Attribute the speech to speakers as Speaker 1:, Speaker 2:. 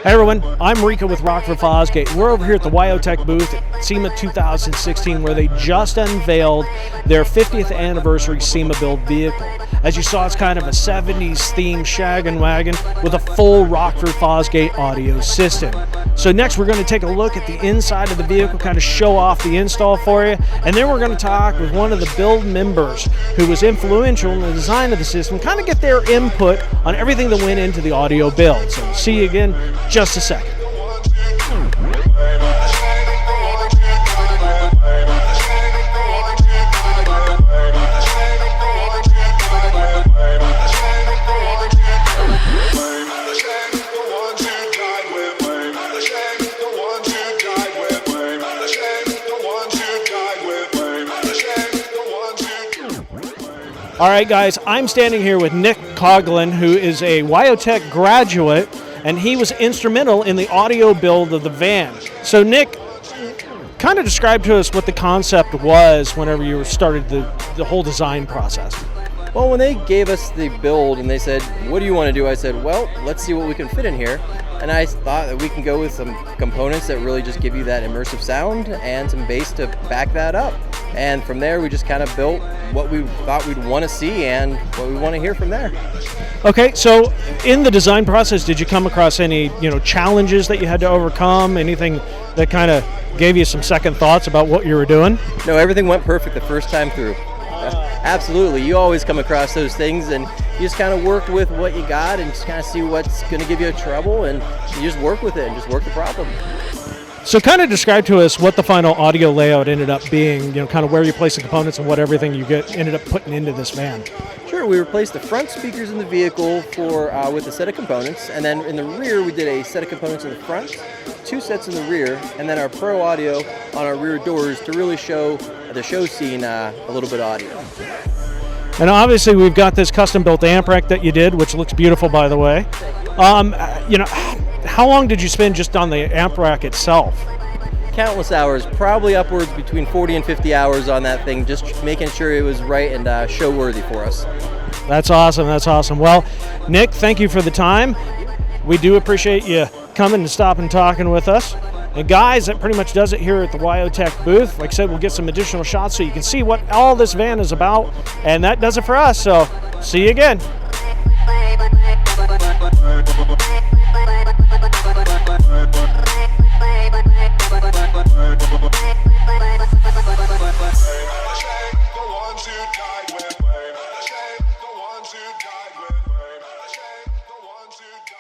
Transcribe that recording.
Speaker 1: Hey everyone, I'm Rico with Rockford Fosgate. We're over here at the WyoTech booth at SEMA 2016 where they just unveiled their 50th anniversary SEMA build vehicle. As you saw, it's kind of a 70s themed Shaggin wagon with a full Rockford Fosgate audio system. So next we're going to take a look at the inside of the vehicle, kind of show off the install for you, and then we're going to talk with one of the build members who was influential in the design of the system, kind of get their input on everything that went into the audio build. So see you again in just a second. All right, guys, I'm standing here with Nick Cogland, who is a WyoTech graduate, and he was instrumental in the audio build of the van. So, Nick, kind of describe to us what the concept was whenever you started the whole design process.
Speaker 2: Well, when they gave us the build and they said, what do you want to do? I said, well, let's see what we can fit in here. And I thought that we can go with some components that really just give you that immersive sound and some bass to back that up. And from there, we just kind of built what we thought we'd want to see and what we want to hear from there.
Speaker 1: Okay, so in the design process, did you come across any, challenges that you had to overcome? Anything that kind of gave you some second thoughts about what you were doing?
Speaker 2: No, everything went perfect the first time through. Absolutely, you always come across those things and you just kind of work with what you got and just kind of see what's going to give you trouble and you just work with it and just work the problem.
Speaker 1: So kind of describe to us what the final audio layout ended up being, kind of where you place the components and what everything you ended up putting into this van.
Speaker 2: Sure, we replaced the front speakers in the vehicle with a set of components, and then in the rear we did a set of components in the front, 2 sets in the rear, and then our Pro audio on our rear doors to really show the show scene a little bit of audio.
Speaker 1: And obviously we've got this custom built amp rack that you did, which looks beautiful, by the way. How long did you spend just on the amp rack itself?
Speaker 2: Countless hours, probably upwards between 40 and 50 hours on that thing, just making sure it was right and show worthy for us.
Speaker 1: That's awesome, that's awesome. Well, Nick, thank you for the time. We do appreciate you coming and stopping and talking with us. And guys, that pretty much does it here at the WyoTech booth. Like I said, we'll get some additional shots so you can see what all this van is about. And that does it for us, so see you again.
Speaker 3: To die.